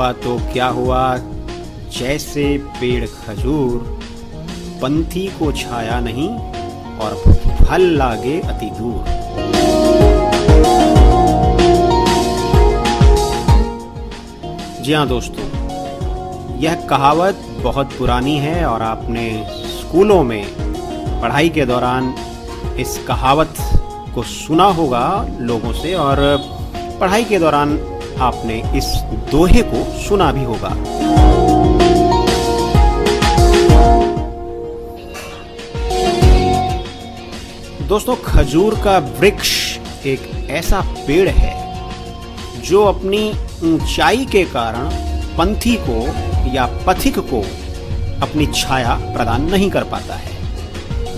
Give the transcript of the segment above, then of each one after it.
हुआ तो क्या हुआ, जैसे पेड़ खजूर, पंथी को छाया नहीं और फल लागे अति दूर। जी हाँ दोस्तों, यह कहावत बहुत पुरानी है और आपने स्कूलों में पढ़ाई के दौरान इस कहावत को सुना होगा लोगों से, और पढ़ाई के दौरान आपने इस दोहे को सुना भी होगा। दोस्तों, खजूर का वृक्ष एक ऐसा पेड़ है जो अपनी ऊंचाई के कारण पंथी को या पथिक को अपनी छाया प्रदान नहीं कर पाता है।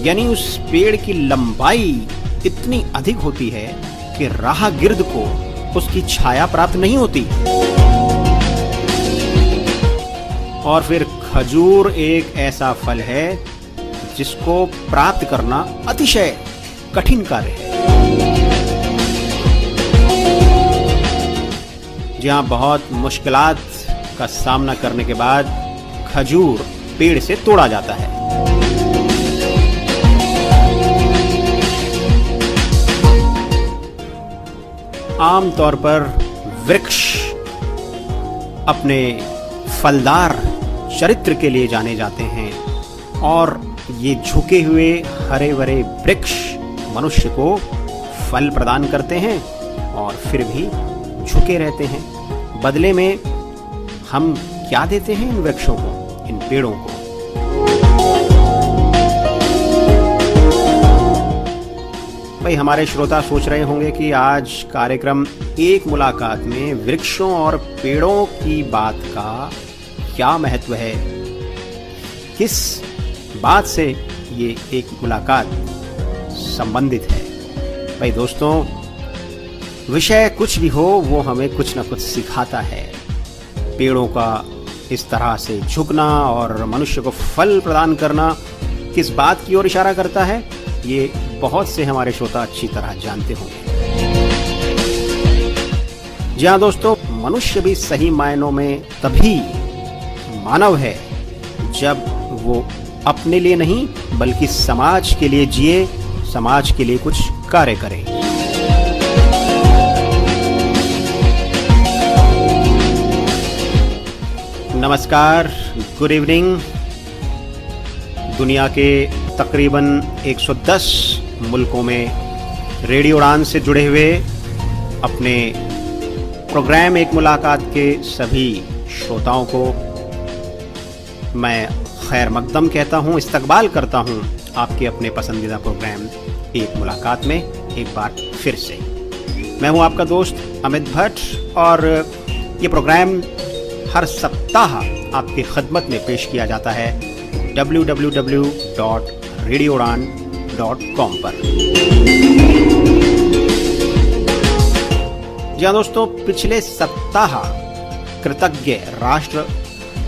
यानी उस पेड़ की लंबाई इतनी अधिक होती है कि राहगीर को उसकी छाया प्राप्त नहीं होती। और फिर खजूर एक ऐसा फल है जिसको प्राप्त करना अतिशय कठिन कार्य है। जहां बहुत मुश्किलात का सामना करने के बाद खजूर पेड़ से तोड़ा जाता है। आमतौर पर वृक्ष अपने फलदार चरित्र के लिए जाने जाते हैं और ये झुके हुए हरे भरे वृक्ष मनुष्य को फल प्रदान करते हैं और फिर भी झुके रहते हैं। बदले में हम क्या देते हैं इन वृक्षों को, इन पेड़ों को? भाई, हमारे श्रोता सोच रहे होंगे कि आज कार्यक्रम एक मुलाकात में वृक्षों और पेड़ों की बात का क्या महत्व है, किस बात से ये एक मुलाकात संबंधित है। भाई दोस्तों, विषय कुछ भी हो वो हमें कुछ न कुछ सिखाता है। पेड़ों का इस तरह से झुकना और मनुष्य को फल प्रदान करना किस बात की ओर इशारा करता है, ये बहुत से हमारे श्रोता अच्छी तरह जानते होंगे। जी हाँ दोस्तों, मनुष्य भी सही मायनों में तभी मानव है जब वो अपने लिए नहीं बल्कि समाज के लिए जिए, समाज के लिए कुछ कार्य करे। नमस्कार, गुड इवनिंग। दुनिया के तकरीबन 110 मुल्कों में रेडियो उड़ान से जुड़े हुए अपने प्रोग्राम एक मुलाकात के सभी श्रोताओं को मैं खैर मकदम कहता हूँ, इस्तकबाल करता हूँ आपके अपने पसंदीदा प्रोग्राम एक मुलाकात में एक बार फिर से। मैं हूँ आपका दोस्त अमित भट्ट और ये प्रोग्राम हर सप्ताह आपकी खिदमत में पेश किया जाता है www.radioudan.com पर। जी हाँ दोस्तों, पिछले सप्ताह कृतज्ञ राष्ट्र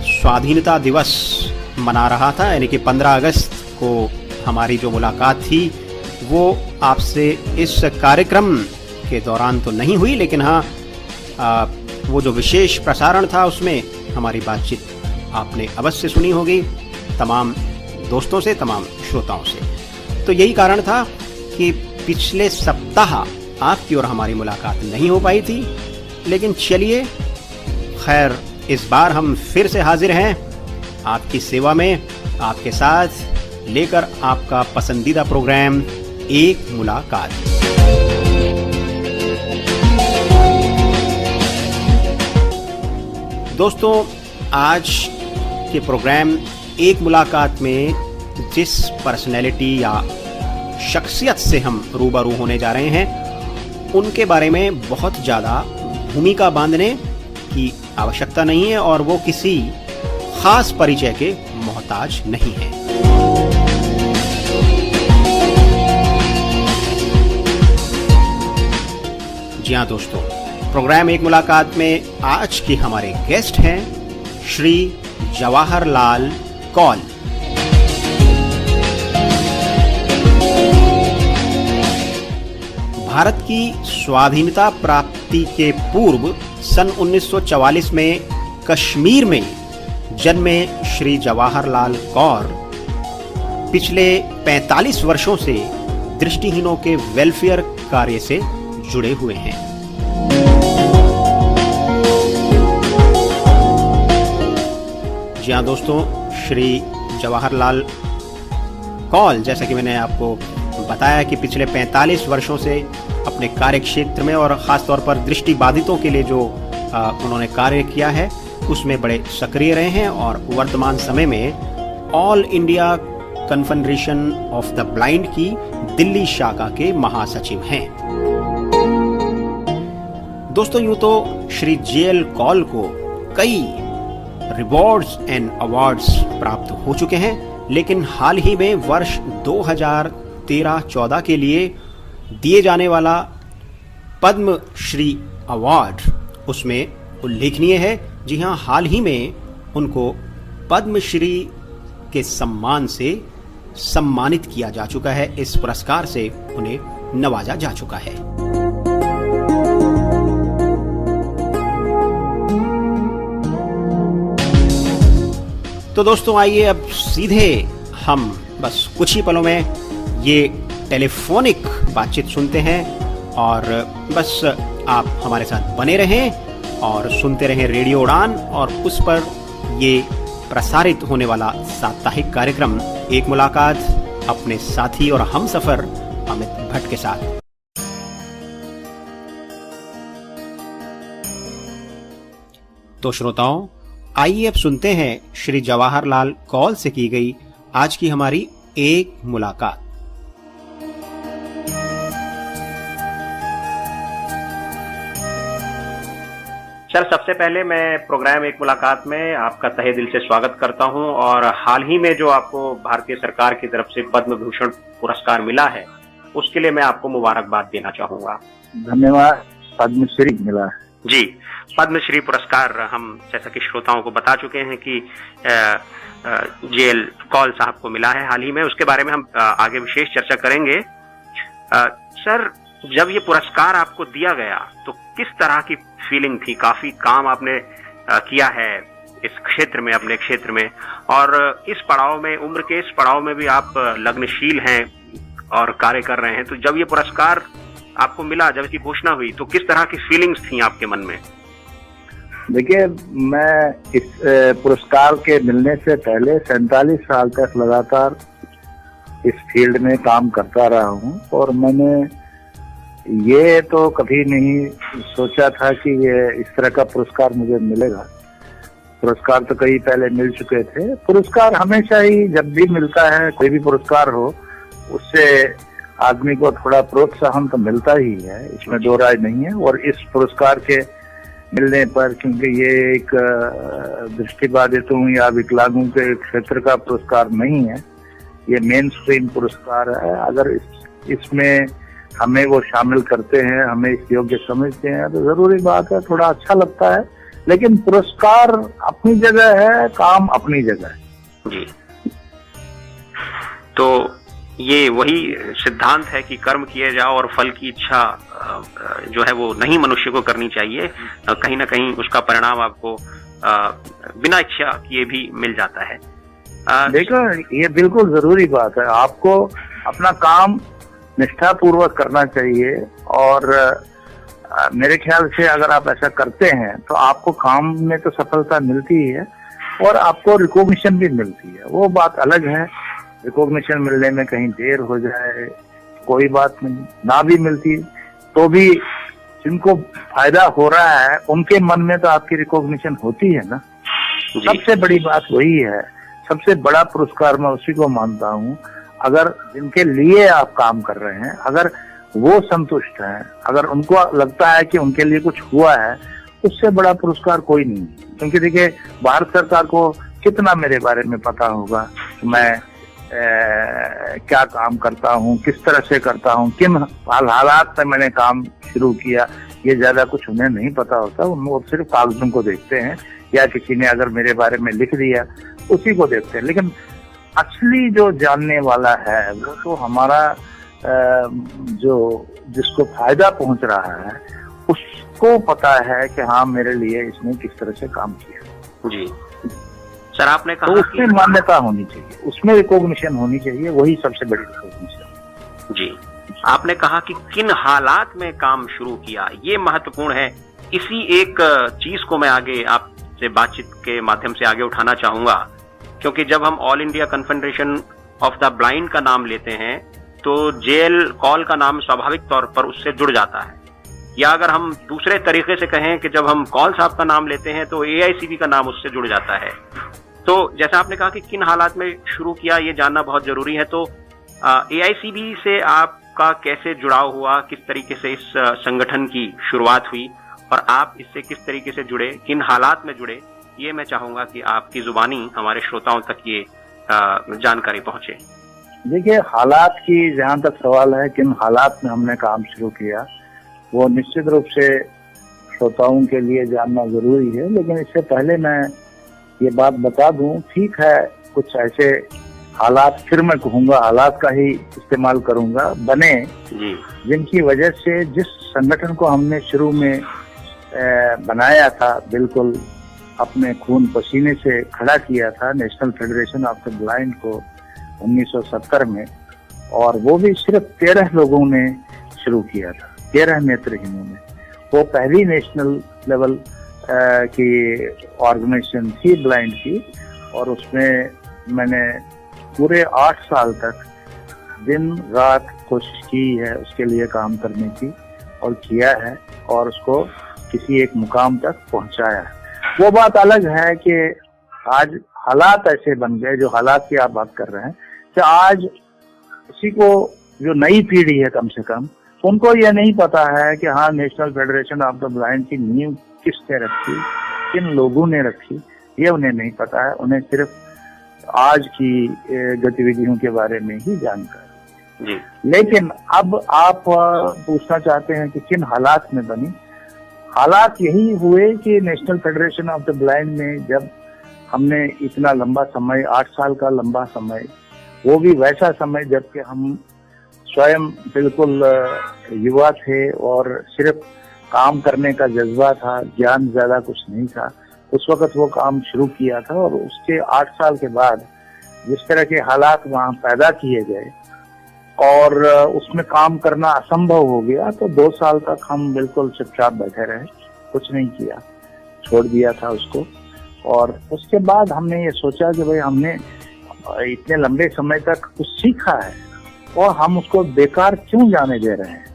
स्वाधीनता दिवस मना रहा था, यानी कि 15 अगस्त को हमारी जो मुलाकात थी वो आपसे इस कार्यक्रम के दौरान तो नहीं हुई, लेकिन हाँ वो जो विशेष प्रसारण था उसमें हमारी बातचीत आपने अवश्य सुनी होगी तमाम दोस्तों से, तमाम श्रोताओं से। तो यही कारण था कि पिछले सप्ताह आपकी और हमारी मुलाकात नहीं हो पाई थी, लेकिन चलिए खैर इस बार हम फिर से हाजिर हैं आपकी सेवा में, आपके साथ लेकर आपका पसंदीदा प्रोग्राम एक मुलाकात। दोस्तों, आज के प्रोग्राम एक मुलाकात में जिस पर्सनैलिटी या शख्सियत से हम रूबरू होने जा रहे हैं उनके बारे में बहुत ज़्यादा भूमिका बांधने की आवश्यकता नहीं है और वो किसी खास परिचय के मोहताज नहीं है। जी हाँ दोस्तों, प्रोग्राम एक मुलाकात में आज के हमारे गेस्ट हैं श्री जवाहरलाल कौल। भारत की स्वाधीनता प्राप्ति के पूर्व सन 1944 में कश्मीर में जन्मे श्री जवाहरलाल कौर पिछले 45 वर्षों से दृष्टिहीनों के वेलफेयर कार्य से जुड़े हुए हैं। जी हाँ दोस्तों, श्री जवाहरलाल कौल, जैसा कि मैंने आपको बताया कि पिछले 45 वर्षों से अपने कार्य क्षेत्र में और ख़ास तौर पर दृष्टिबाधितों के लिए जो उन्होंने कार्य किया है उसमें बड़े सक्रिय रहे हैं और वर्तमान समय में all India confederation of the blind की दिल्ली शाखा के महासचिव हैं। दोस्तों, यूं तो श्री जे.एल. कौल को कई रिवॉर्ड्स एंड अवार्ड्स प्राप्त हो चुके हैं, लेकिन हाल ही में वर्ष 2013-14 के लिए दिए जाने वाला पद्म श्री अवार्ड उसमें उल्लेखनीय है। जी हाँ, हाल ही में उनको पद्मश्री के सम्मान से सम्मानित किया जा चुका है। इस पुरस्कार से उन्हें नवाजा जा चुका है। तो दोस्तों, आइए अब सीधे हम बस कुछ ही पलों में ये टेलीफोनिक बातचीत सुनते हैं और बस आप हमारे साथ बने रहें और सुनते रहें रेडियो उड़ान और उस पर ये प्रसारित होने वाला साप्ताहिक कार्यक्रम एक मुलाकात अपने साथी और हमसफर अमित भट्ट के साथ। तो श्रोताओं, आइए अब सुनते हैं श्री जवाहरलाल कौल से की गई आज की हमारी एक मुलाकात। सर, सबसे पहले मैं प्रोग्राम एक मुलाकात में आपका तहे दिल से स्वागत करता हूं और हाल ही में जो आपको भारतीय सरकार की तरफ से पद्म भूषण पुरस्कार मिला है उसके लिए मैं आपको मुबारकबाद देना चाहूंगा। धन्यवाद। पद्मश्री मिला है जी। पद्मश्री पुरस्कार हम जैसा कि श्रोताओं को बता चुके हैं कि जे.एल. कौल साहब को मिला है हाल ही में। उसके बारे में हम आगे विशेष चर्चा करेंगे। सर, जब ये पुरस्कार आपको दिया गया तो किस तरह की फीलिंग थी? काफी काम आपने किया है इस क्षेत्र में, अपने क्षेत्र में, और इस पड़ाव में, उम्र के इस पड़ाव में भी आप लग्नशील हैं और कार्य कर रहे हैं। तो जब ये पुरस्कार आपको मिला, जब इसकी घोषणा हुई, तो किस तरह की फीलिंग्स थी आपके मन में? देखिए, मैं इस पुरस्कार के मिलने से पहले 47 साल तक लगातार इस फील्ड में काम करता रहा हूँ और मैंने ये तो कभी नहीं सोचा था कि ये इस तरह का पुरस्कार मुझे मिलेगा। पुरस्कार तो कई पहले मिल चुके थे। पुरस्कार हमेशा ही जब भी मिलता है, कोई भी पुरस्कार हो, उससे आदमी को थोड़ा प्रोत्साहन तो मिलता ही है, इसमें दो राय नहीं है। और इस पुरस्कार के मिलने पर, क्योंकि ये एक दृष्टिबाधितों या विकलांगों के क्षेत्र का पुरस्कार नहीं है, ये मेन स्ट्रीम पुरस्कार है। अगर इसमें हमें वो शामिल करते हैं, हमें इस योग्य समझते हैं, तो जरूरी बात है, थोड़ा अच्छा लगता है। लेकिन पुरस्कार अपनी जगह है, काम अपनी जगह है जी। तो ये वही सिद्धांत है कि कर्म किए जाओ और फल की इच्छा जो है वो नहीं मनुष्य को करनी चाहिए। कहीं ना कहीं उसका परिणाम आपको बिना इच्छा किए भी मिल जाता है। देखो, ये बिल्कुल जरूरी बात है। आपको अपना काम निष्ठापूर्वक करना चाहिए और मेरे ख्याल से अगर आप ऐसा करते हैं तो आपको काम में तो सफलता मिलती ही है और आपको रिकॉग्निशन भी मिलती है। वो बात अलग है, रिकॉग्निशन मिलने में कहीं देर हो जाए कोई बात नहीं, ना भी मिलती तो भी जिनको फायदा हो रहा है उनके मन में तो आपकी रिकॉग्निशन होती है ना। सबसे बड़ी बात वही है, सबसे बड़ा पुरस्कार मैं उसी को मानता हूँ। अगर जिनके लिए आप काम कर रहे हैं, अगर वो संतुष्ट हैं, अगर उनको लगता है कि उनके लिए कुछ हुआ है, उससे बड़ा पुरस्कार कोई नहीं। क्योंकि देखिए, भारत सरकार को कितना मेरे बारे में पता होगा, मैं क्या काम करता हूँ, किस तरह से करता हूँ, किन हालात में मैंने काम शुरू किया, ये ज्यादा कुछ उन्हें नहीं पता होता। वो सिर्फ कागजों को देखते हैं या किसी ने अगर मेरे बारे में लिख दिया उसी को देखते हैं। लेकिन असली जो जानने वाला है वो तो हमारा जो जिसको फायदा पहुंच रहा है उसको पता है कि हाँ, मेरे लिए इसने किस तरह से काम किया। जी सर, आपने तो कहा उसमें मान्यता होनी चाहिए, उसमें रिकॉग्निशन होनी चाहिए, वही सबसे बड़ी रिकॉग्निशन। जी, आपने कहा कि किन हालात में काम शुरू किया, ये महत्वपूर्ण है। इसी एक चीज को मैं आगे आपसे बातचीत के माध्यम से आगे उठाना चाहूंगा, क्योंकि जब हम all India confederation of the blind का नाम लेते हैं तो जेएल कॉल का नाम स्वाभाविक तौर पर उससे जुड़ जाता है, या अगर हम दूसरे तरीके से कहें कि जब हम कॉल साहब का नाम लेते हैं तो एआईसीबी का नाम उससे जुड़ जाता है। तो जैसा आपने कहा कि किन हालात में शुरू किया, ये जानना बहुत जरूरी है। तो एआईसीबी से आपका कैसे जुड़ाव हुआ, किस तरीके से इस संगठन की शुरुआत हुई और आप इससे किस तरीके से जुड़े, किन हालात में जुड़े, ये मैं चाहूंगा कि आपकी जुबानी हमारे श्रोताओं तक ये जानकारी पहुंचे। देखिए, हालात की जहाँ तक सवाल है, किन हालात में हमने काम शुरू किया, वो निश्चित रूप से श्रोताओं के लिए जानना जरूरी है। लेकिन इससे पहले मैं ये बात बता दूं, ठीक है, कुछ ऐसे हालात, फिर मैं कहूँगा हालात का ही इस्तेमाल करूँगा, बने जिनकी वजह से जिस संगठन को हमने शुरू में बनाया था, बिल्कुल अपने खून पसीने से खड़ा किया था, national federation of the blind को 1970 में, और वो भी सिर्फ 13 लोगों ने शुरू किया था, 13 नेत्रहीनों ने। वो पहली नेशनल लेवल की ऑर्गेनाइजेशन थी ब्लाइंड की, और उसमें मैंने पूरे 8 साल तक दिन रात कोशिश की है उसके लिए काम करने की, और किया है, और उसको किसी एक मुकाम तक पहुंचाया है। वो बात अलग है कि आज हालात ऐसे बन गए, जो हालात की आप बात कर रहे हैं, कि आज किसी को, जो नई पीढ़ी है कम से कम, उनको ये नहीं पता है कि हाँ, national federation of the blind की नींव किसने रखी, किन लोगों ने रखी, ये उन्हें नहीं पता है। उन्हें सिर्फ आज की गतिविधियों के बारे में ही जानकारी। लेकिन अब आप पूछना चाहते हैं कि किन हालात में बनी। हालात यही हुए कि national federation of the blind में जब हमने इतना लंबा समय, 8 साल का लंबा समय, वो भी वैसा समय जबकि हम स्वयं बिल्कुल युवा थे और सिर्फ काम करने का जज्बा था, ज्ञान ज्यादा कुछ नहीं था, उस वक्त वो काम शुरू किया था। और उसके 8 साल के बाद जिस तरह के हालात वहाँ पैदा किए गए और उसमें काम करना असंभव हो गया, तो 2 साल तक हम बिल्कुल चुपचाप बैठे रहे, कुछ नहीं किया, छोड़ दिया था उसको। और उसके बाद हमने ये सोचा कि भाई, हमने इतने लंबे समय तक कुछ सीखा है और हम उसको बेकार क्यों जाने दे रहे हैं।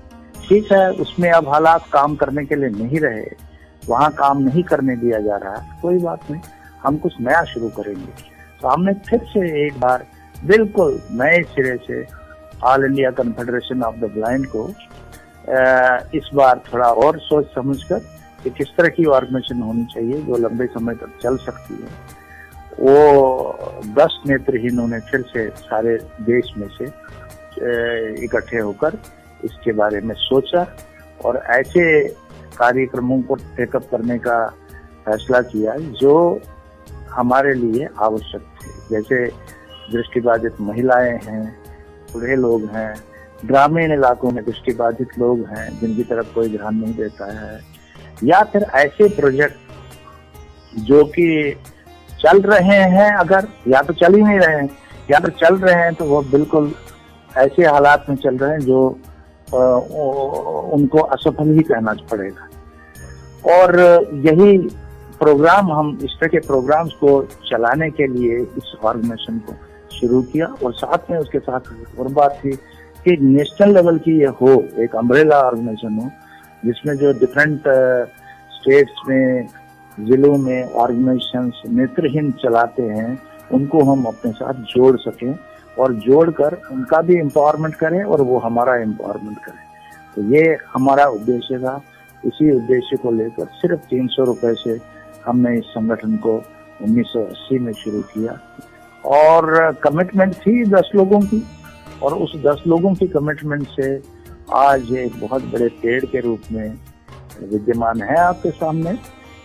ठीक है, उसमें अब हालात काम करने के लिए नहीं रहे, वहाँ काम नहीं करने दिया जा रहा, कोई बात नहीं, हम कुछ नया शुरू करेंगे। तो हमने फिर से एक बार बिल्कुल नए सिरे से all India confederation of the blind को इस बार थोड़ा और सोच समझकर कि किस तरह की ऑर्गेनाइजेशन होनी चाहिए जो लंबे समय तक चल सकती है। वो 10 नेत्रहीनों ने फिर से सारे देश में से इकट्ठे होकर इसके बारे में सोचा और ऐसे कार्यक्रमों को टेकअप करने का फैसला किया जो हमारे लिए आवश्यक थे। जैसे दृष्टिबाधित महिलाएं हैं, बूढ़े लोग हैं, ग्रामीण इलाकों में दृष्टिबाधित लोग हैं जिनकी तरफ कोई ध्यान नहीं देता है, या फिर ऐसे प्रोजेक्ट जो कि चल रहे हैं, अगर या तो चल ही नहीं रहे हैं या तो चल रहे हैं तो वो बिल्कुल ऐसे हालात में चल रहे हैं जो उनको असफल ही कहना पड़ेगा। और यही प्रोग्राम, हम इस तरह के प्रोग्राम्स को चलाने के लिए इस ऑर्गेनाइजेशन को शुरू किया। और साथ में उसके साथ और बात थी कि नेशनल लेवल की ये हो, एक अम्ब्रेला ऑर्गेनाइजेशन हो जिसमें जो डिफरेंट स्टेट्स में, जिलों में ऑर्गेनाइजेशंस नेत्रहीन चलाते हैं उनको हम अपने साथ जोड़ सकें और जोड़कर उनका भी एम्पावरमेंट करें और वो हमारा एम्पावरमेंट करें। तो ये हमारा उद्देश्य था। इसी उद्देश्य को लेकर सिर्फ 300 रुपए से हमने इस संगठन को 1980 में शुरू किया और कमिटमेंट थी 10 लोगों की, और उस 10 लोगों की कमिटमेंट से आज एक बहुत बड़े पेड़ के रूप में विद्यमान है आपके सामने।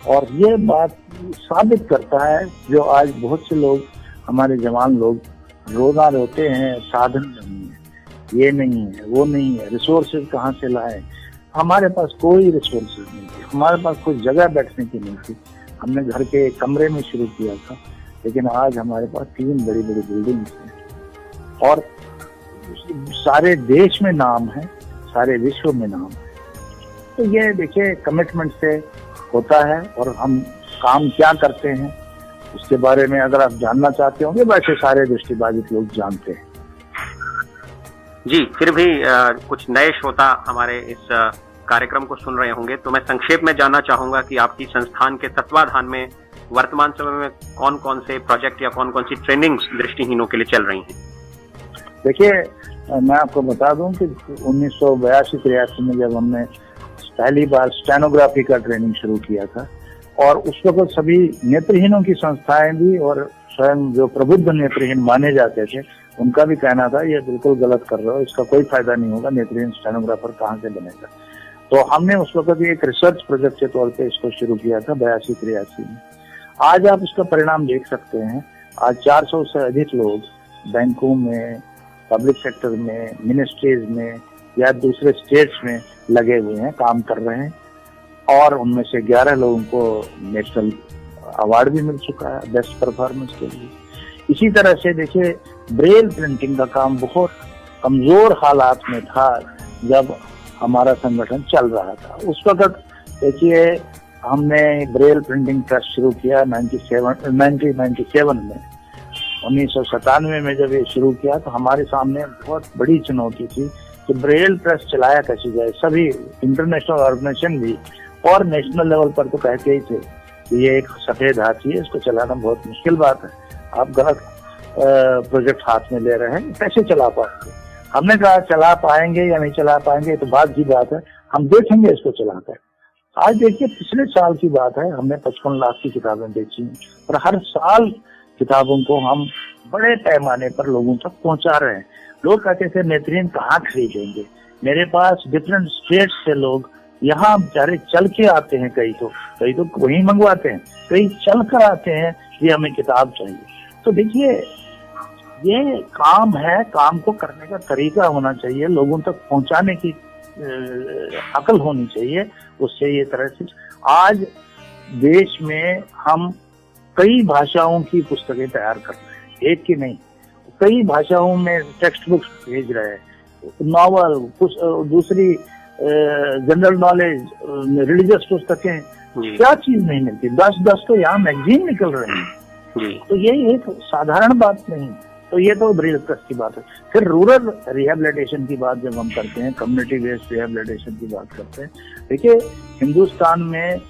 और ये बात साबित करता है जो आज बहुत से लोग, हमारे जवान लोग रोना रोते हैं, साधन नहीं है, ये नहीं है, वो नहीं है, रिसोर्सेज कहाँ से लाए। हमारे पास कोई रिसोर्सेज नहीं थी, हमारे पास कोई जगह बैठने की नहीं थी, हमने घर के एक कमरे में शुरू किया था, लेकिन आज हमारे पास 3 बड़ी बड़ी बिल्डिंग्स हैं और सारे देश में नाम है, सारे विश्व में नाम है। तो ये देखिए कमिटमेंट से होता है। और हम काम क्या करते हैं उसके बारे में अगर आप जानना चाहते होंगे, वैसे सारे दृष्टिबाधित लोग जानते हैं। जी, फिर भी कुछ नए श्रोता हमारे इस कार्यक्रम को सुन रहे होंगे, तो मैं संक्षेप में जानना चाहूंगा कि आपकी संस्थान के तत्वाधान में वर्तमान समय में कौन कौन से प्रोजेक्ट या कौन कौन सी ट्रेनिंग्स दृष्टिहीनों के लिए चल रही हैं? देखिए, मैं आपको बता दूं कि 1982-83 में जब हमने पहली बार स्टेनोग्राफी का ट्रेनिंग शुरू किया था, और उस वक्त सभी नेत्रहीनों की संस्थाएं भी और स्वयं जो प्रबुद्ध नेत्रहीन माने जाते थे उनका भी कहना था ये बिल्कुल गलत कर रहे हो, इसका कोई फायदा नहीं होगा, नेत्रहीन स्टेनोग्राफर कहाँ से बनेगा। तो हमने उस वक्त एक रिसर्च प्रोजेक्ट के तौर पे इसको शुरू किया था 82-83 में। आज आप इसका परिणाम देख सकते हैं। आज 400 से अधिक लोग बैंकों में, पब्लिक सेक्टर में, मिनिस्ट्रीज में या दूसरे स्टेट्स में लगे हुए हैं, काम कर रहे हैं, और उनमें से 11 लोगों को नेशनल अवार्ड भी मिल चुका है बेस्ट परफॉर्मेंस के लिए। इसी तरह से देखिए, ब्रेल प्रिंटिंग का काम बहुत कमजोर हालात में था जब हमारा संगठन चल रहा था। उस वक्त देखिए हमने ब्रेल प्रिंटिंग प्रेस शुरू किया 1997 में। 1997 में जब ये शुरू किया तो हमारे सामने बहुत बड़ी चुनौती थी कि ब्रेल प्रेस चलाया कैसे जाए। सभी इंटरनेशनल ऑर्गेनाइजेशन भी और नेशनल लेवल पर तो कहते ही थे कि ये एक सफेद हाथी है, इसको चलाना बहुत मुश्किल बात है, आप गलत प्रोजेक्ट हाथ में ले रहे हैं, कैसे चला पाएंगे। हमने कहा चला पाएंगे या नहीं चला पाएंगे तो बात की बात है, हम देखेंगे इसको चलाकर। आज देखिए, पिछले साल की बात है, हमने 55 लाख की किताबें बेची और हर साल किताबों को हम बड़े पैमाने पर लोगों तक पहुंचा रहे हैं। लोग कहते थे नेत्रहीन कहाँ खरीदेंगे। मेरे पास डिफरेंट स्टेट से लोग यहाँ बेचारे चल के आते हैं, कई तो वहीं मंगवाते हैं, कई चल कर आते हैं कि हमें किताब चाहिए। तो देखिए, ये काम है, काम को करने का तरीका होना चाहिए, लोगों तक पहुंचाने की अकल होनी चाहिए। उससे ये तरह से आज देश में हम कई भाषाओं की पुस्तकें तैयार कर रहे हैं, एक की नहीं, कई भाषाओं में टेक्स्ट बुक्स भेज रहे हैं, नॉवल, दूसरी जनरल नॉलेज, रिलीजियस पुस्तकें, क्या चीज नहीं मिलती। 10 तो यहाँ मैगजीन निकल रहे हैं। तो ये एक साधारण बात नहीं। तो ये तो ब्रेल प्रेस की बात है। फिर रूरल रिहेबिलिटेशन की बात जब हम करते हैं, कम्युनिटी बेस्ड रिहेबिलिटेशन की बात करते हैं, देखिए हिंदुस्तान में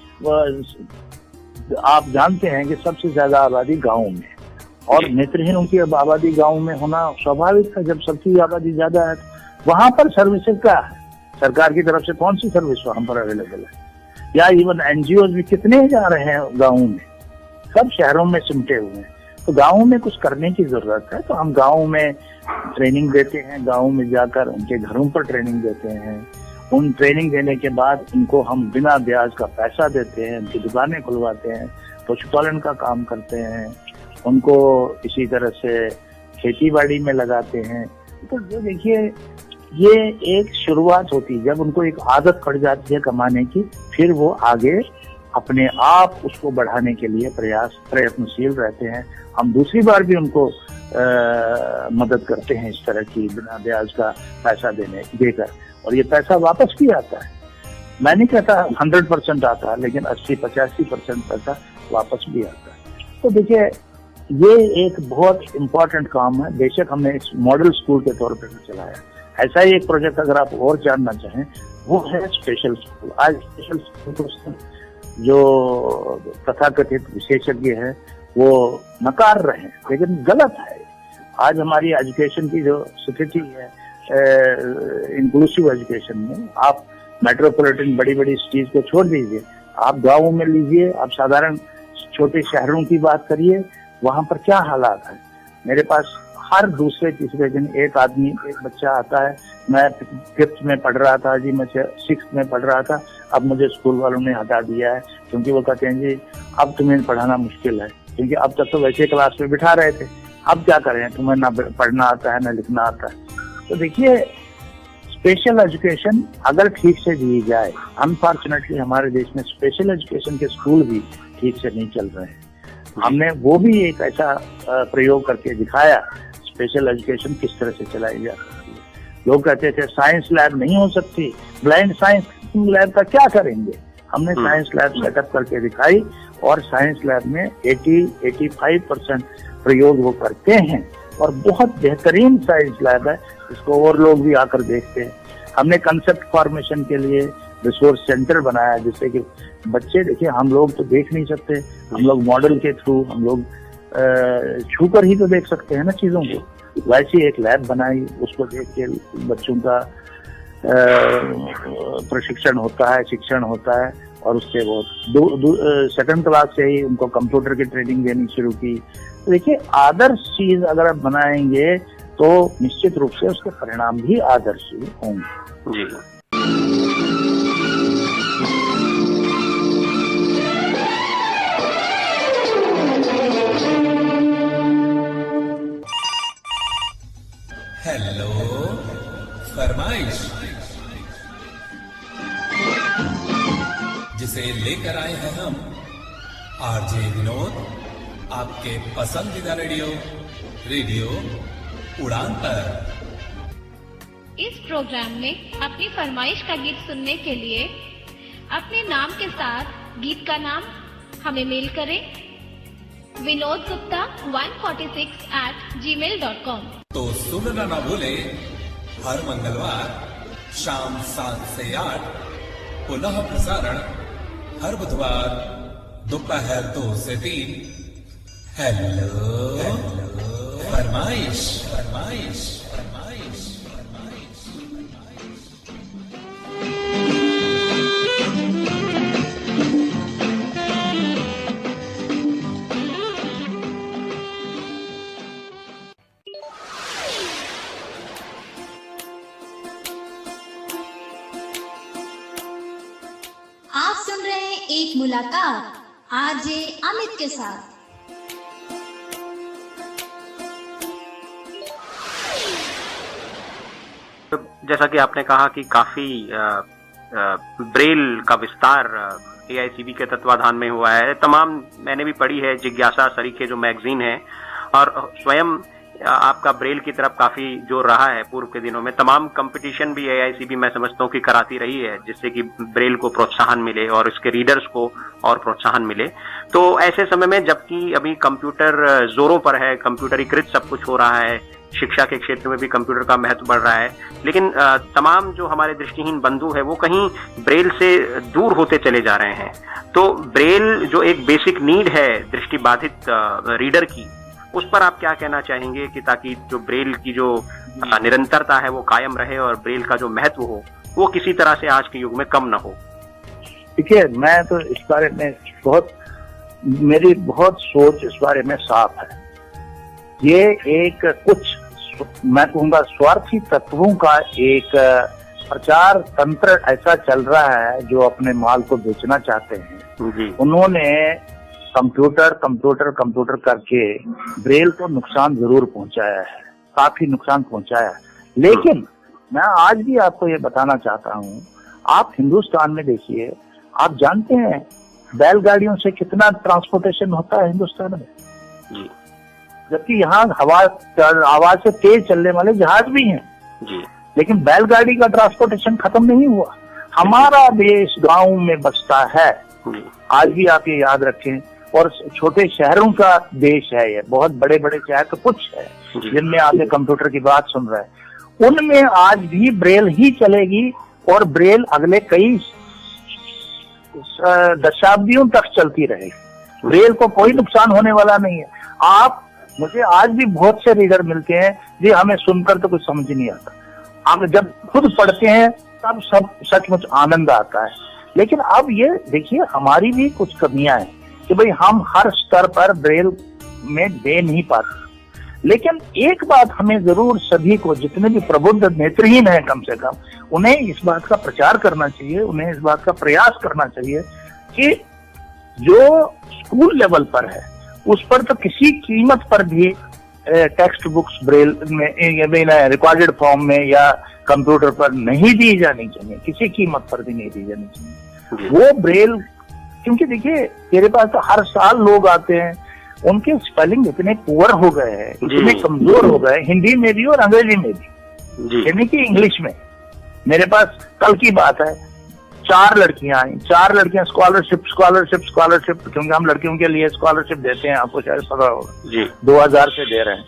आप जानते हैं कि सबसे ज्यादा आबादी गाँव में, और नेत्रहीनों की आबादी गाँव में होना स्वाभाविक है। जब सबकी आबादी ज्यादा है वहां पर सर्विसेज क्या है, सरकार की तरफ से कौन सी सर्विस वहां पर अवेलेबल है, या इवन एनजीओ भी कितने जा रहे हैं गाँव में, सब शहरों में सिमटे हुए हैं। तो गाँव में कुछ करने की जरूरत है। तो हम गाँव में ट्रेनिंग देते हैं, गाँव में जाकर उनके घरों पर ट्रेनिंग देते हैं। उन ट्रेनिंग देने के बाद उनको हम बिना ब्याज का पैसा देते हैं, उनकी दुकानें खुलवाते हैं, पशुपालन का काम करते हैं, उनको इसी तरह से खेती बाड़ी में लगाते हैं। तो ये देखिए, ये एक शुरुआत होती है। जब उनको एक आदत पड़ जाती है कमाने की, फिर वो आगे अपने आप उसको बढ़ाने के लिए प्रयत्नशील रहते हैं। हम दूसरी बार भी उनको मदद करते हैं इस तरह की बिना ब्याज का पैसा देकर, और ये पैसा वापस भी आता है। मैं नहीं कहता 100% आता है, लेकिन 80-85% पैसा वापस भी आता है। तो देखिए, ये एक बहुत इम्पोर्टेंट काम है। बेशक हमने इस मॉडल स्कूल के तौर पर चलाया। ऐसा ही एक प्रोजेक्ट अगर आप और जानना चाहें, वो है स्पेशल स्कूल। आज स्पेशल स्कूल को जो तथाकथित विशेषज्ञ है वो नकार रहे हैं, लेकिन गलत है। आज हमारी एजुकेशन की जो स्थिति है, इंक्लूसिव एजुकेशन में, आप मेट्रोपॉलिटन बड़ी बड़ी सिटीज को छोड़ दीजिए, आप गाँवों में लीजिए, आप साधारण छोटे शहरों की बात करिए, वहां पर क्या हालात है। मेरे पास हर दूसरे तीसरे दिन एक बच्चा आता है, मैं 5th में पढ़ रहा था जी, मैं 6th में पढ़ रहा था, अब मुझे स्कूल वालों ने हटा दिया है, क्योंकि वो कहते हैं जी अब तुम्हें पढ़ाना मुश्किल है, क्योंकि अब तक तो वैसे क्लास में बिठा रहे थे, अब क्या करें, तुम्हें ना पढ़ना आता है ना लिखना आता है। तो देखिए, स्पेशल एजुकेशन अगर ठीक से दी जाए, अनफॉर्चुनेटली हमारे देश में स्पेशल एजुकेशन के स्कूल भी ठीक से नहीं चल रहे हैं। हमने वो भी एक ऐसा प्रयोग करके दिखाया, स्पेशल एजुकेशन किस तरह से चलाई जा सकती है। लोग कहते थे साइंस लैब नहीं हो सकती, ब्लाइंड साइंस लैब का क्या करेंगे। हमने साइंस लैब सेटअप करके दिखाई और साइंस लैब में 80-85% प्रयोग वो करते हैं और बहुत बेहतरीन साइंस लैब है, इसको और लोग भी आकर देखते हैं। हमने कंसेप्ट फॉर्मेशन के लिए रिसोर्स सेंटर बनाया, जिससे कि बच्चे, देखिए हम लोग तो देख नहीं सकते, हम लोग मॉडल के थ्रू, हम लोग छू कर ही तो देख सकते हैं ना चीजों को। वैसी एक लैब बनाई, उसको देख के बच्चों का प्रशिक्षण होता है, शिक्षण होता है और उससे वो सेकंड क्लास से ही उनको कंप्यूटर की ट्रेनिंग देनी शुरू की। देखिए आदर्श चीज अगर आप बनाएंगे तो निश्चित रूप से उसके परिणाम भी आदर्श ही होंगे। जी। हेलो फरमाइश, जिसे लेकर आए हैं हम आरजे विनोद, आपके पसंदीदा रेडियो उड़ान पर। इस प्रोग्राम में अपनी फरमाइश का गीत सुनने के लिए अपने नाम के साथ गीत का नाम हमें मेल करें vinodgupta146@gmail.com। तो सुनना ना भूले, हर मंगलवार शाम 7 से 8, पुनः प्रसारण हर बुधवार दोपहर 2 से 3। हेलो फरमाइश। आप सुन रहे हैं एक मुलाकात आरजे अमित के साथ। जैसा कि आपने कहा कि काफी ब्रेल का विस्तार एआईसीबी के तत्वाधान में हुआ है। तमाम मैंने भी पढ़ी है, जिज्ञासा सरीखे जो मैगजीन है, और स्वयं आपका ब्रेल की तरफ काफी जोर रहा है पूर्व के दिनों में। तमाम कंपटीशन भी एआईसीबी मैं समझता हूँ कि कराती रही है, जिससे कि ब्रेल को प्रोत्साहन मिले और इसके रीडर्स को और प्रोत्साहन मिले। तो ऐसे समय में जबकि अभी कंप्यूटर जोरों पर है, कंप्यूटरीकृत सब कुछ हो रहा है, शिक्षा के क्षेत्र में भी कंप्यूटर का महत्व बढ़ रहा है, लेकिन तमाम जो हमारे दृष्टिहीन बंधु है वो कहीं ब्रेल से दूर होते चले जा रहे हैं। तो ब्रेल जो एक बेसिक नीड है दृष्टिबाधित रीडर की, उस पर आप क्या कहना चाहेंगे कि ताकि जो ब्रेल की जो निरंतरता है वो कायम रहे और ब्रेल का जो महत्व हो वो किसी तरह से आज के युग में कम न हो? देखिए, मैं तो इस बारे में मेरी बहुत सोच इस बारे में साफ है। ये एक कुछ मैं कहूँगा स्वार्थी तत्वों का एक प्रचार तंत्र ऐसा चल रहा है जो अपने माल को बेचना चाहते हैं जी। उन्होंने कंप्यूटर करके ब्रेल को नुकसान जरूर पहुंचाया है, काफी नुकसान पहुंचाया है। लेकिन मैं आज भी आपको ये बताना चाहता हूँ, आप हिंदुस्तान में देखिए, आप जानते हैं बैलगाड़ियों से कितना ट्रांसपोर्टेशन होता है हिंदुस्तान में जी। जबकि यहाँ हवा से तेज चलने वाले जहाज भी हैं जी। लेकिन बैलगाड़ी का ट्रांसपोर्टेशन खत्म नहीं हुआ। हमारा देश गांव में बसता है जी। आज भी आप ये याद रखें। और छोटे शहरों का देश है ये, बहुत बड़े बड़े शहर तो कुछ है जिनमें आके कंप्यूटर की बात सुन रहे हैं, उनमें आज भी ब्रेल ही चलेगी और ब्रेल अगले कई दशाब्दियों तक चलती रहेगी। ब्रेल को कोई नुकसान होने वाला नहीं है। आप मुझे आज भी बहुत से रीडर मिलते हैं जी, हमें सुनकर तो कुछ समझ नहीं आता, आप जब खुद पढ़ते हैं तब सब सचमुच आनंद आता है। लेकिन अब ये देखिए, हमारी भी कुछ कमियां हैं कि भाई हम हर स्तर पर ब्रेल में दे नहीं पाते। लेकिन एक बात हमें जरूर सभी को, जितने भी प्रबुद्ध नेत्रहीन हैं कम से कम, उन्हें इस बात का प्रचार करना चाहिए, उन्हें इस बात का प्रयास करना चाहिए कि जो स्कूल लेवल पर है उस पर तो किसी कीमत पर भी टेक्स्ट बुक्स ब्रेल में रिकॉर्डेड फॉर्म में या कंप्यूटर पर नहीं दी जानी चाहिए, किसी कीमत पर भी नहीं दी जानी चाहिए। वो ब्रेल क्योंकि देखिए मेरे पास तो हर साल लोग आते हैं, उनके स्पेलिंग इतने पुअर हो गए हैं, इतने कमजोर हो गए, हिंदी में भी और अंग्रेजी में भी, यानी कि इंग्लिश में। मेरे पास कल की बात है, 4 लड़कियां आई, 4 लड़कियां स्कॉलरशिप, क्योंकि हम लड़कियों के लिए स्कॉलरशिप देते हैं, आपको शायद पता होगा, 2000 से दे रहे हैं।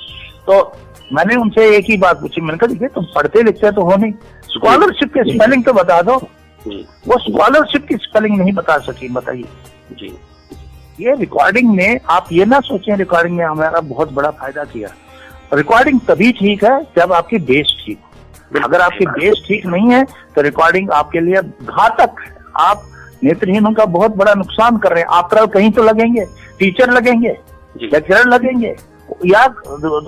तो मैंने उनसे एक ही बात पूछी, मैंने कहा देखिए तुम पढ़ते लिखते तो हो नहीं, स्कॉलरशिप के स्पेलिंग तो बता दो। वो स्कॉलरशिप की स्पेलिंग नहीं बता सकी, बताइए। ये रिकॉर्डिंग ने, आप ये ना सोचें रिकॉर्डिंग ने हमारा बहुत बड़ा फायदा किया। रिकॉर्डिंग तभी ठीक है जब आपकी बेस ठीक हो। अगर आपकी बेस ठीक नहीं है तो रिकॉर्डिंग आपके लिए घातक है। आप नेत्रहीनों का बहुत बड़ा नुकसान कर रहे हैं। आप कल कहीं तो लगेंगे, टीचर लगेंगे, लेक्चरर लगेंगे, या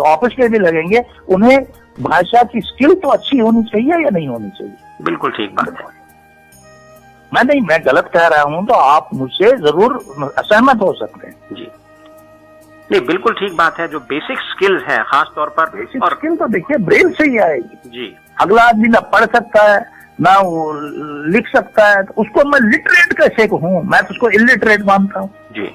ऑफिस में भी लगेंगे, उन्हें भाषा की स्किल तो अच्छी होनी चाहिए या नहीं होनी चाहिए? बिल्कुल ठीक बात है। मैं गलत कह रहा हूं तो आप मुझसे जरूर असहमत हो सकते हैं। जी नहीं, बिल्कुल ठीक बात है। जो बेसिक स्किल्स है, खास तौर पर बेसिक स्किल तो देखिए ब्रेल से ही आएगी जी। अगला आदमी ना पढ़ सकता है ना वो लिख सकता है, तो उसको मैं लिटरेट कैसे कहूं? मैं तो उसको इलिटरेट मानता हूं। जी।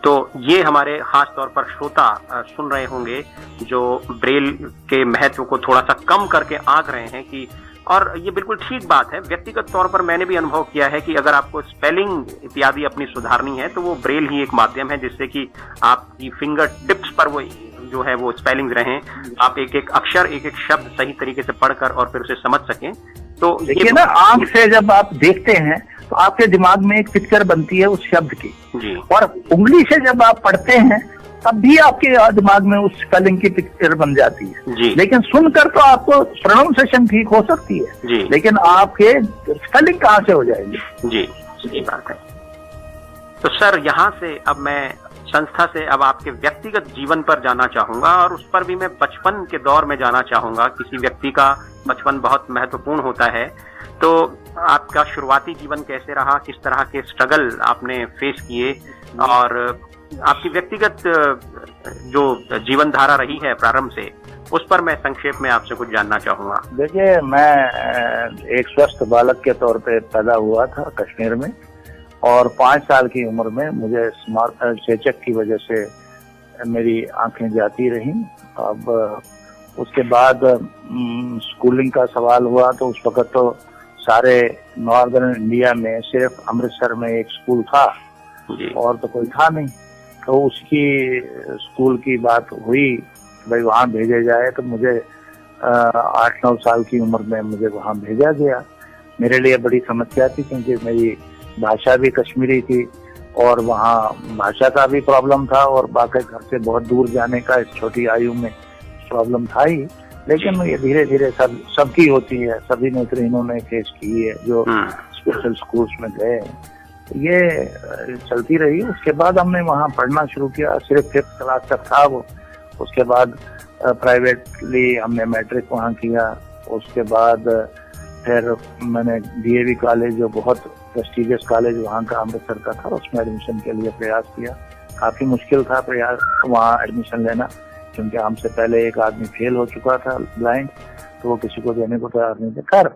तो ये हमारे खास तौर पर श्रोता सुन रहे होंगे जो ब्रेल के महत्व को थोड़ा सा कम करके आंक रहे हैं कि, और ये बिल्कुल ठीक बात है। व्यक्तिगत तौर पर मैंने भी अनुभव किया है कि अगर आपको स्पेलिंग इत्यादि अपनी सुधारनी है तो वो ब्रेल ही एक माध्यम है जिससे कि आपकी फिंगर टिप्स पर वो जो है वो स्पेलिंग रहें, आप एक एक अक्षर, एक एक शब्द सही तरीके से पढ़कर और फिर उसे समझ सकें। तो देखिए ना, आंख से जब आप देखते हैं तो आपके दिमाग में एक पिक्चर बनती है उस शब्द की जी। और उंगली से जब आप पढ़ते हैं तब भी आपके दिमाग में उस स्पेलिंग की पिक्चर बन जाती है जी। लेकिन सुनकर तो आपको प्रोनाउंसिएशन ठीक हो सकती है जी। लेकिन आपके स्पेलिंग कहाँ से हो जाएगी? जी, सही बात है। तो सर, यहाँ से अब मैं संस्था से अब आपके व्यक्तिगत जीवन पर जाना चाहूंगा और उस पर भी मैं बचपन के दौर में जाना चाहूंगा। किसी व्यक्ति का बचपन बहुत महत्वपूर्ण होता है, तो आपका शुरुआती जीवन कैसे रहा, किस तरह के स्ट्रगल आपने फेस किए और आपकी व्यक्तिगत जो जीवन धारा रही है प्रारंभ से, उस पर मैं संक्षेप में आपसे कुछ जानना चाहूंगा। देखिए, मैं एक स्वस्थ बालक के तौर पे पैदा हुआ था कश्मीर में और 5 साल की उम्र में मुझे चेचक की वजह से मेरी आंखें जाती रहीं। अब उसके बाद स्कूलिंग का सवाल हुआ तो उस वक्त तो सारे नॉर्दर्न इंडिया में सिर्फ अमृतसर में एक स्कूल था और तो कोई था नहीं। तो उसकी स्कूल की बात हुई, भाई वहाँ भेजा जाए, तो मुझे 8-9 साल की उम्र में मुझे वहाँ भेजा गया। मेरे लिए बड़ी समस्या थी क्योंकि मेरी भाषा भी कश्मीरी थी और वहाँ भाषा का भी प्रॉब्लम था और बाकी घर से बहुत दूर जाने का इस छोटी आयु में प्रॉब्लम था ही। लेकिन ये धीरे धीरे सबकी होती है, सभी नेत्रहीनों ने फेस की है जो स्पेशल स्कूल्स में गए। ये चलती रही। उसके बाद हमने वहाँ पढ़ना शुरू किया, सिर्फ 5th क्लास तक था वो। उसके बाद प्राइवेटली हमने मैट्रिक वहाँ किया। उसके बाद फिर मैंने डीएवी कॉलेज, जो बहुत प्रेस्टिजियस कॉलेज वहाँ का अमृतसर का था, उसमें एडमिशन के लिए प्रयास किया। काफी मुश्किल था प्रयास वहाँ एडमिशन लेना क्योंकि हमसे पहले एक आदमी फेल हो चुका था ब्लाइंड, तो वो किसी को देने को तैयार नहीं थे। खैर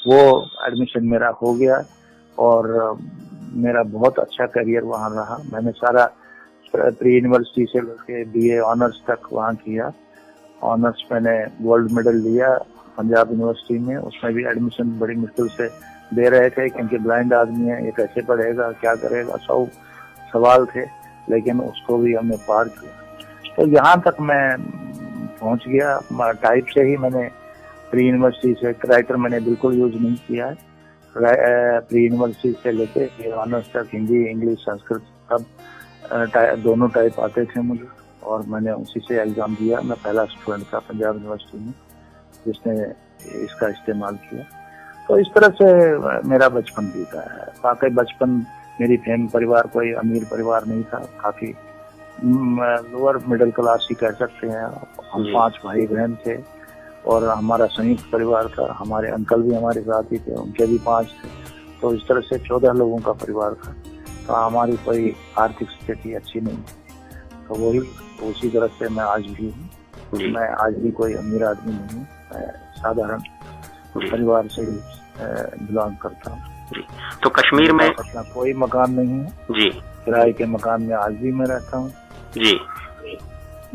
वो एडमिशन मेरा हो गया और मेरा बहुत अच्छा करियर वहाँ रहा। मैंने सारा प्री यूनिवर्सिटी से लेके बीए ऑनर्स तक वहाँ किया। ऑनर्स मैंने गोल्ड मेडल लिया पंजाब यूनिवर्सिटी में। उसमें भी एडमिशन बड़ी मुश्किल से दे रहे थे क्योंकि ब्लाइंड आदमी है, ये कैसे पढ़ेगा, क्या करेगा, 100 सवाल थे, लेकिन उसको भी हमने पार किया। तो यहाँ तक मैं पहुँच गया। टाइप से ही मैंने प्री यूनिवर्सिटी से, राइटर मैंने बिल्कुल यूज नहीं किया है। प्री यूनिवर्सिटी से लेके ऑनर्स तक हिंदी, इंग्लिश, संस्कृत सब दोनों टाइप आते थे मुझे और मैंने उसी से एग्जाम दिया। मैं पहला स्टूडेंट था पंजाब यूनिवर्सिटी में जिसने इसका इस्तेमाल किया। तो इस तरह से मेरा बचपन बीता है। वाकई बचपन, मेरी परिवार कोई अमीर परिवार नहीं था, काफी लोअर मिडिल क्लास ही कह सकते हैं। हम 5 भाई बहन थे और हमारा संयुक्त परिवार था। हमारे अंकल भी हमारे साथ ही थे, उनके भी 5 थे। तो इस तरह से 14 लोगों का परिवार था। तो हमारी कोई आर्थिक स्थिति अच्छी नहीं, तो वही उसी तरह से मैं आज भी हूँ। मैं आज भी कोई अमीर आदमी नहीं हूँ, मैं साधारण परिवार से बिलोंग करता हूँ। जी। तो कश्मीर में अपना कोई मकान नहीं है जी, किराए के मकान में आज भी मैं रहता हूँ जी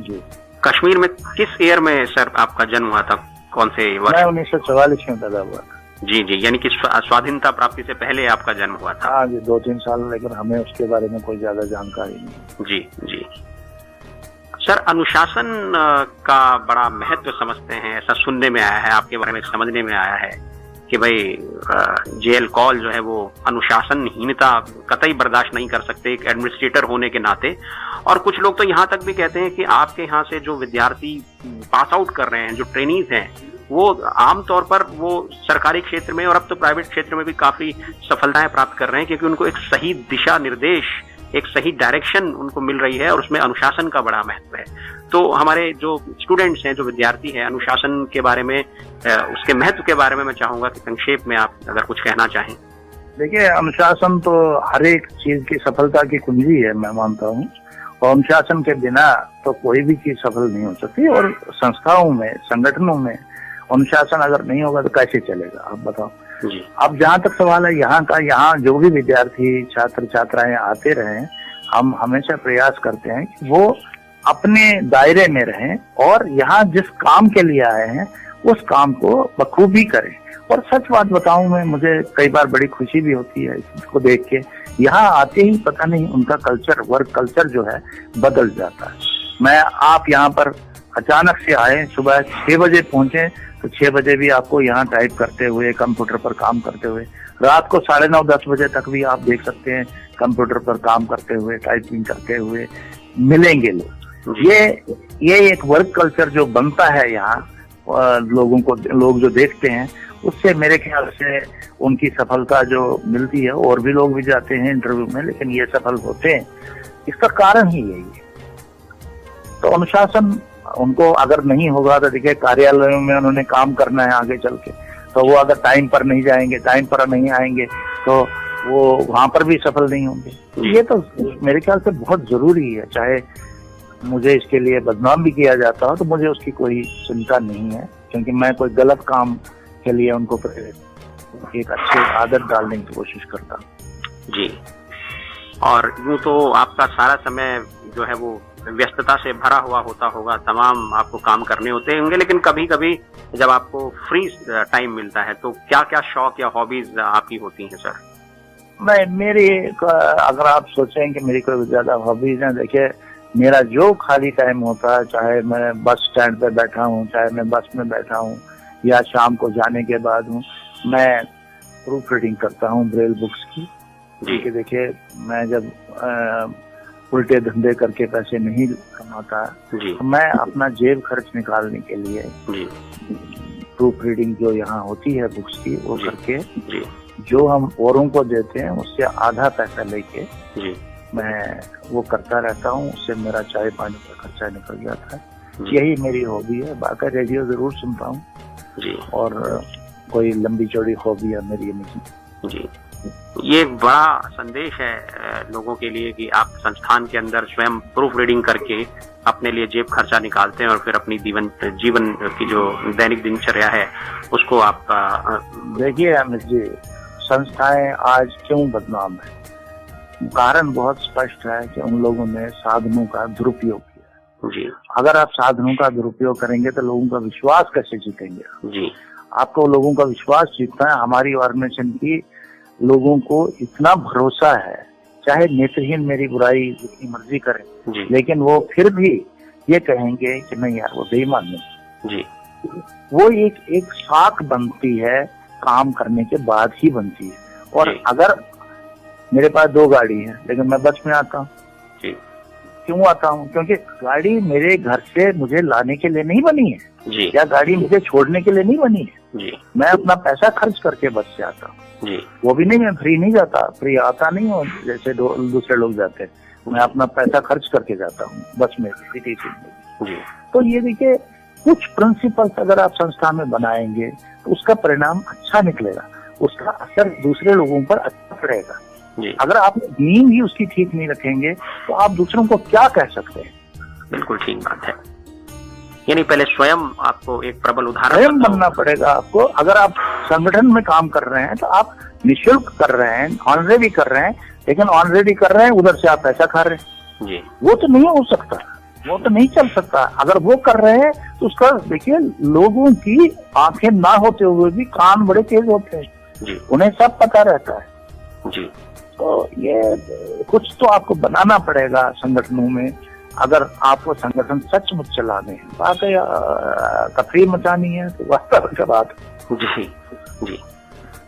जी। कश्मीर में किस ईयर में सर आपका जन्म हुआ था, कौन से वर्ष? मैं 1944 में पैदा हुआ था। जी जी, यानी कि स्वाधीनता प्राप्ति से पहले आपका जन्म हुआ था। हाँ जी, 2-3 साल, लेकिन हमें उसके बारे में कोई ज्यादा जानकारी नहीं। जी जी सर, अनुशासन का बड़ा महत्व समझते हैं, ऐसा सुनने में आया है, आपके बारे में समझने में आया है कि भाई जेएल कौल जो है वो अनुशासनहीनता कतई बर्दाश्त नहीं कर सकते एक एडमिनिस्ट्रेटर होने के नाते। और कुछ लोग तो यहाँ तक भी कहते हैं कि आपके यहाँ से जो विद्यार्थी पास आउट कर रहे हैं, जो ट्रेनीज हैं, वो आमतौर पर वो सरकारी क्षेत्र में और अब तो प्राइवेट क्षेत्र में भी काफी सफलताएं प्राप्त कर रहे हैं, क्योंकि उनको एक सही दिशा निर्देश, एक सही डायरेक्शन उनको मिल रही है और उसमें अनुशासन का बड़ा महत्व है। तो हमारे जो स्टूडेंट्स हैं, जो विद्यार्थी हैं, अनुशासन के बारे में, उसके महत्व के बारे में मैं चाहूंगा कि संक्षेप में आप अगर कुछ कहना चाहें। देखिए, अनुशासन तो हर एक चीज की सफलता की कुंजी है, मैं मानता हूँ। और अनुशासन के बिना तो कोई भी चीज सफल नहीं हो सकती। और संस्थाओं में, संगठनों में अनुशासन अगर नहीं होगा तो कैसे चलेगा, आप बताओ जी। अब जहाँ तक सवाल है यहाँ का, यहाँ जो भी विद्यार्थी, छात्र छात्राएं आते रहें, हम हमेशा प्रयास करते हैं कि वो अपने दायरे में रहें और यहाँ जिस काम के लिए आए हैं उस काम को बखूबी करें। और सच बात बताऊं मैं, मुझे कई बार बड़ी खुशी भी होती है इसको देख के। यहाँ आते ही पता नहीं उनका कल्चर, वर्क कल्चर जो है बदल जाता है। आप यहाँ पर अचानक से आए, सुबह 6 बजे पहुंचे तो 6 बजे भी आपको यहाँ टाइप करते हुए, कंप्यूटर पर काम करते हुए, रात को 9:30-10 बजे तक भी आप देख सकते हैं कंप्यूटर पर काम करते हुए, टाइपिंग करते हुए मिलेंगे लोग। ये एक वर्क कल्चर जो बनता है यहाँ, लोग जो देखते हैं, उससे मेरे ख्याल से उनकी सफलता जो मिलती है। और भी लोग भी जाते हैं इंटरव्यू में, लेकिन ये सफल होते हैं, इसका कारण ही यही है। तो अनुशासन उनको अगर नहीं होगा तो देखिए, कार्यालयों में उन्होंने काम करना है आगे चल के, तो वो अगर टाइम पर नहीं जाएंगे, टाइम पर नहीं आएंगे, तो वो वहां पर भी सफल नहीं होंगे। ये तो मेरे ख्याल से बहुत जरूरी है। चाहे मुझे इसके लिए बदनाम भी किया जाता हो तो मुझे उसकी कोई चिंता नहीं है, क्योंकि मैं कोई गलत काम के लिए उनको एक अच्छे आदत डालने की कोशिश करता हूँ जी। और यूं तो आपका सारा समय जो है वो व्यस्तता से भरा हुआ होता होगा, तमाम आपको काम करने होते होंगे, लेकिन कभी कभी जब आपको फ्री टाइम मिलता है तो क्या क्या शौक या हॉबीज आपकी होती हैं सर? अगर आप सोचें कि मेरी कोई ज्यादा हॉबीज है, देखिए मेरा जो खाली टाइम होता है, चाहे मैं बस स्टैंड पे बैठा हूँ, चाहे मैं बस में बैठा हूँ या शाम को जाने के बाद हूँ, मैं प्रूफ रीडिंग करता हूँ ब्रेल बुक्स की। क्योंकि देखिए, मैं जब उल्टे धंधे करके पैसे नहीं कमाता, तो मैं अपना जेब खर्च निकालने के लिए प्रूफ रीडिंग जो यहाँ होती है बुक्स की, वो करके जो हम औरों को देते हैं उससे आधा पैसा लेके मैं वो करता रहता हूँ। उससे मेरा चाय पानी का खर्चा निकल जाता है। यही मेरी हॉबी है। बाकी रेडियो जरूर सुनता हूँ और कोई लंबी चौड़ी हॉबी है मेरी नहीं जी। ये बड़ा संदेश है लोगों के लिए कि आप संस्थान के अंदर स्वयं प्रूफ रीडिंग करके अपने लिए जेब खर्चा निकालते हैं और फिर अपनी जीवन की जो दैनिक दिनचर्या है उसको आप देखिए अमित जी, संस्थाएं आज क्यों बदनाम है? कारण बहुत स्पष्ट है कि उन लोगों ने साधनों का दुरुपयोग किया जी। अगर आप साधनों का दुरुपयोग करेंगे तो लोगों का विश्वास कैसे जीतेंगे जी? आपको लोगों का विश्वास जीतना है। हमारी ऑर्गेनाइजेशन की लोगों को इतना भरोसा है, चाहे नेत्रहीन मेरी बुराई जितनी मर्जी करें, लेकिन वो फिर भी ये कहेंगे कि नहीं यार, वो बेईमान नहीं जी। वो एक साख बनती है, काम करने के बाद ही बनती है। और अगर मेरे पास 2 गाड़ी है लेकिन मैं बस में आता हूँ, क्यों आता हूँ? क्योंकि गाड़ी मेरे घर से मुझे लाने के लिए नहीं बनी है जी। या गाड़ी मुझे छोड़ने के लिए नहीं बनी है जी। मैं अपना पैसा खर्च करके बस से आता हूँ जी। वो भी नहीं, मैं फ्री नहीं जाता, फ्री आता नहीं हूँ जैसे दूसरे लोग जाते हैं। मैं अपना पैसा खर्च करके जाता हूँ बस में, सिटी में। तो ये देखिए, कुछ प्रिंसिपल्स अगर आप संस्था में बनाएंगे तो उसका परिणाम अच्छा निकलेगा, उसका असर दूसरे लोगों पर अच्छा पड़ेगा। अगर आप नींव ही उसकी ठीक नहीं रखेंगे तो आप दूसरों को क्या कह सकते हैं? बिल्कुल ठीक बात है। यानी पहले स्वयं आपको एक प्रबल उदाहरण स्वयं बनना पड़ेगा आपको। अगर आप संगठन में काम कर रहे हैं तो आप निःशुल्क कर रहे हैं, ऑनरेडी कर रहे हैं, लेकिन ऑनरेडी कर रहे हैं, उधर से आप पैसा खा रहे हैं जी। वो तो नहीं हो सकता, वो तो नहीं चल सकता। अगर वो कर रहे हैं तो उसका देखिए, लोगों की आंखें ना होते हुए भी कान बड़े तेज होते हैं जी उन्हें सब पता रहता है। जी। तो ये कुछ तो आपको बनाना पड़ेगा संगठनों में, अगर आपको संगठन सचमुच चलाने हैं। बाकी तफरीह मचानी है तो वास्तव की बात जी जी।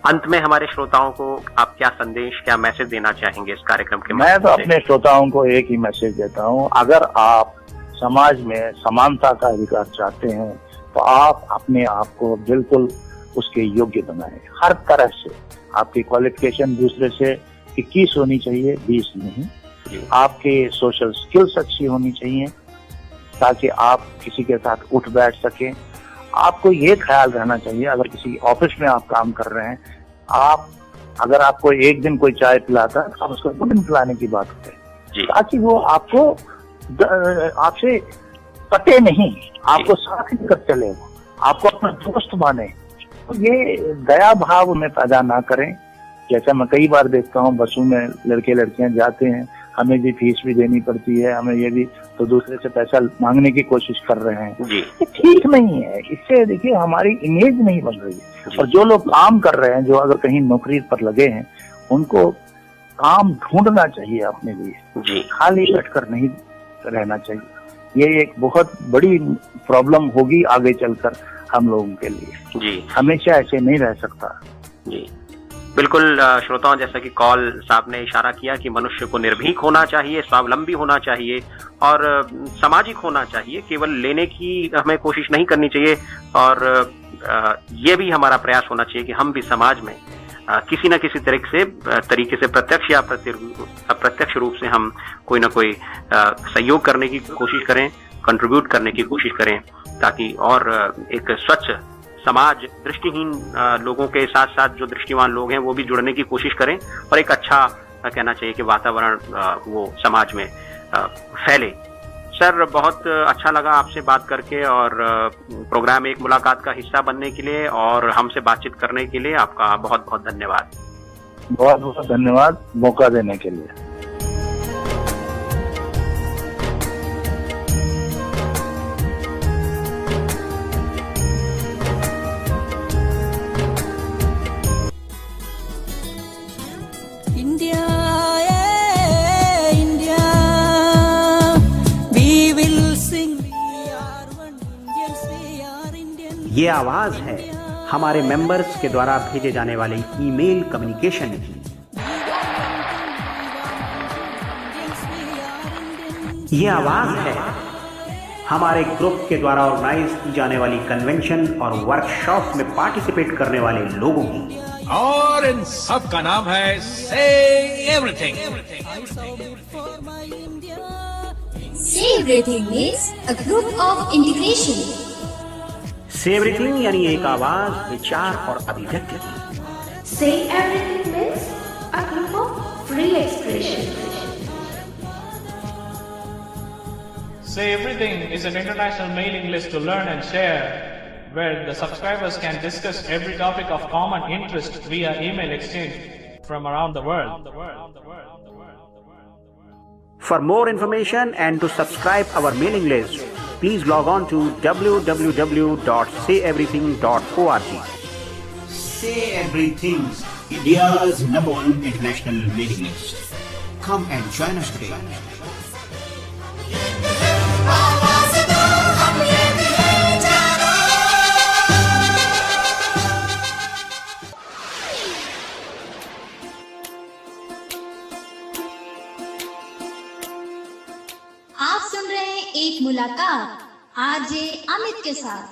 अंत में हमारे श्रोताओं को आप क्या संदेश, क्या मैसेज देना चाहेंगे इस कार्यक्रम के मैं तो अपने श्रोताओं को एक ही मैसेज देता हूँ, अगर आप समाज में समानता का अधिकार चाहते हैं तो आप अपने आप को बिल्कुल उसके योग्य बनाएं हर तरह से। आपकी क्वालिफिकेशन दूसरे से 21 होनी चाहिए, 20 नहीं। आपके सोशल स्किल्स अच्छी होनी चाहिए ताकि आप किसी के साथ उठ बैठ सकें। आपको ये ख्याल रहना चाहिए, अगर किसी ऑफिस में आप काम कर रहे हैं, आप अगर आपको एक दिन कोई चाय पिलाता है तो आप उसको 2 दिन पिलाने की बात करें, ताकि वो आपको आपसे कटे नहीं, आपको साथ लेकर चले, आपको अपना दोस्त माने। तो ये दया भाव में पैदा ना करें। जैसा मैं कई बार देखता हूँ, बसों में लड़के लड़कियां जाते हैं, हमें भी फीस भी देनी पड़ती है, हमें ये भी, तो दूसरे से पैसा मांगने की कोशिश कर रहे हैं। ये ठीक नहीं है। इससे देखिए हमारी इमेज नहीं बन रही है। और जो लोग काम कर रहे हैं, जो अगर कहीं नौकरी पर लगे हैं, उनको काम ढूंढना चाहिए अपने लिए, खाली बैठकर नहीं रहना चाहिए। ये एक बहुत बड़ी प्रॉब्लम होगी आगे चलकर हम लोगों के लिए जी। हमेशा ऐसे नहीं रह सकता जी। बिल्कुल श्रोताओं, जैसा कि कॉल साहब ने इशारा किया कि मनुष्य को निर्भीक होना चाहिए, स्वावलंबी होना चाहिए और सामाजिक होना चाहिए। केवल लेने की हमें कोशिश नहीं करनी चाहिए और ये भी हमारा प्रयास होना चाहिए कि हम भी समाज में किसी न किसी तरीके से प्रत्यक्ष या अप्रत्यक्ष रूप से हम कोई ना कोई सहयोग करने की कोशिश करें, कंट्रीब्यूट करने की कोशिश करें, ताकि और एक स्वच्छ समाज, दृष्टिहीन लोगों के साथ साथ जो दृष्टिवान लोग हैं वो भी जुड़ने की कोशिश करें और एक अच्छा कहना चाहिए कि वातावरण वो समाज में फैले। सर, बहुत अच्छा लगा आपसे बात करके और प्रोग्राम एक मुलाकात का हिस्सा बनने के लिए और हमसे बातचीत करने के लिए आपका बहुत बहुत धन्यवाद। बहुत बहुत धन्यवाद मौका देने के लिए। ये आवाज है हमारे मेंबर्स के द्वारा भेजे जाने वाले ईमेल कम्युनिकेशन की। ये आवाज है हमारे ग्रुप के द्वारा ऑर्गेनाइज की जाने वाली कन्वेंशन और वर्कशॉप में पार्टिसिपेट करने वाले लोगों की। और इन सब का नाम है से everything. Say Everything means a group of integration. से एवरीथिंग यानी एक आवाज, विचार और अभिव्यक्ति की। Say Everything means a group of free expression. Say Everything is an international mailing list to learn and share, where the subscribers can discuss every topic of common interest via email exchange from around the world. For more information and to subscribe our mailing list, please log on to www.sayeverything.org. Say Everything, India's #1 international mailing list. Come and join us today. आप सुन रहे हैं एक मुलाकात RJ Amit के साथ।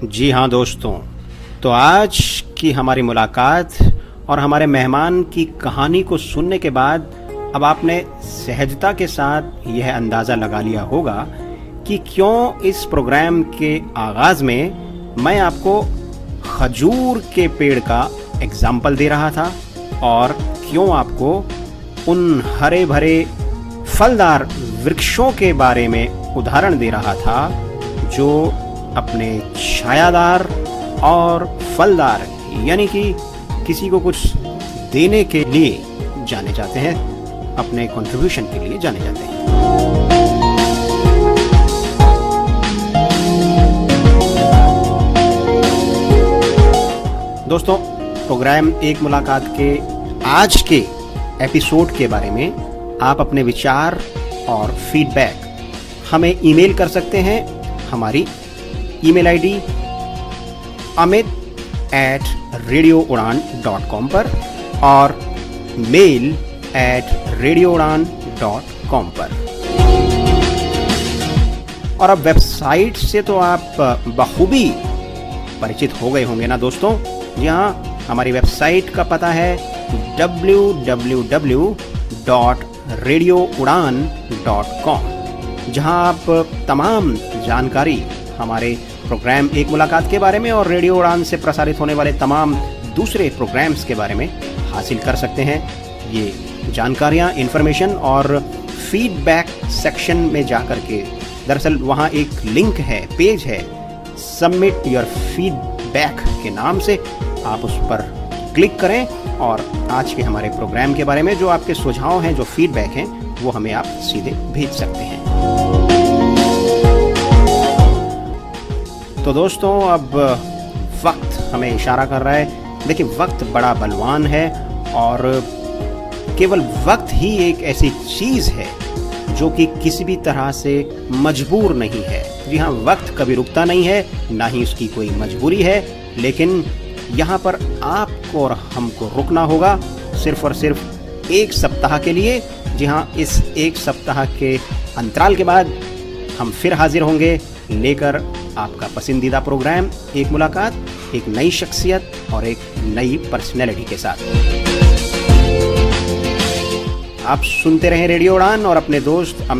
जी हाँ दोस्तों, तो आज की हमारी मुलाकात और हमारे मेहमान की कहानी को सुनने के बाद अब आपने सहजता के साथ यह अंदाज़ा लगा लिया होगा कि क्यों इस प्रोग्राम के आगाज़ में मैं आपको खजूर के पेड़ का एग्जाम्पल दे रहा था और क्यों आपको उन हरे भरे फलदार वृक्षों के बारे में उदाहरण दे रहा था जो अपने छायादार और फलदार यानी कि किसी को कुछ देने के लिए जाने जाते हैं, अपने कंट्रीब्यूशन के लिए जाने जाते हैं। दोस्तों, प्रोग्राम एक मुलाकात के आज के एपिसोड के बारे में आप अपने विचार और फीडबैक हमें ईमेल कर सकते हैं। हमारी ईमेल आईडी amit@radioudan.com पर और mail@radioudan.com पर। और अब वेबसाइट से तो आप बखूबी परिचित हो गए होंगे ना दोस्तों। जी हाँ, हमारी वेबसाइट का पता है www.radioudan.com, जहां आप तमाम जानकारी हमारे प्रोग्राम एक मुलाकात के बारे में और रेडियो उड़ान से प्रसारित होने वाले तमाम दूसरे प्रोग्राम्स के बारे में हासिल कर सकते हैं। ये जानकारियाँ, इन्फॉर्मेशन और फीडबैक सेक्शन में जाकर के, दरअसल वहाँ एक लिंक है, पेज है, सबमिट योर फीडबैक के नाम से, आप उस पर क्लिक करें और आज के हमारे प्रोग्राम के बारे में जो आपके सुझाव हैं, जो फीडबैक हैं, वो हमें आप सीधे भेज सकते हैं। तो दोस्तों, अब वक्त हमें इशारा कर रहा है। देखिए, वक्त बड़ा बलवान है और केवल वक्त ही एक ऐसी चीज़ है जो कि किसी भी तरह से मजबूर नहीं है। जी हाँ, वक्त कभी रुकता नहीं है, ना ही उसकी कोई मजबूरी है, लेकिन यहाँ पर आपको और हमको रुकना होगा सिर्फ और सिर्फ एक सप्ताह के लिए। जी हाँ, इस एक सप्ताह के अंतराल के बाद हम फिर हाजिर होंगे लेकर आपका पसंदीदा प्रोग्राम एक मुलाकात, एक नई शख्सियत और एक नई पर्सनैलिटी के साथ। आप सुनते रहें रेडियो उड़ान और अपने दोस्त अमित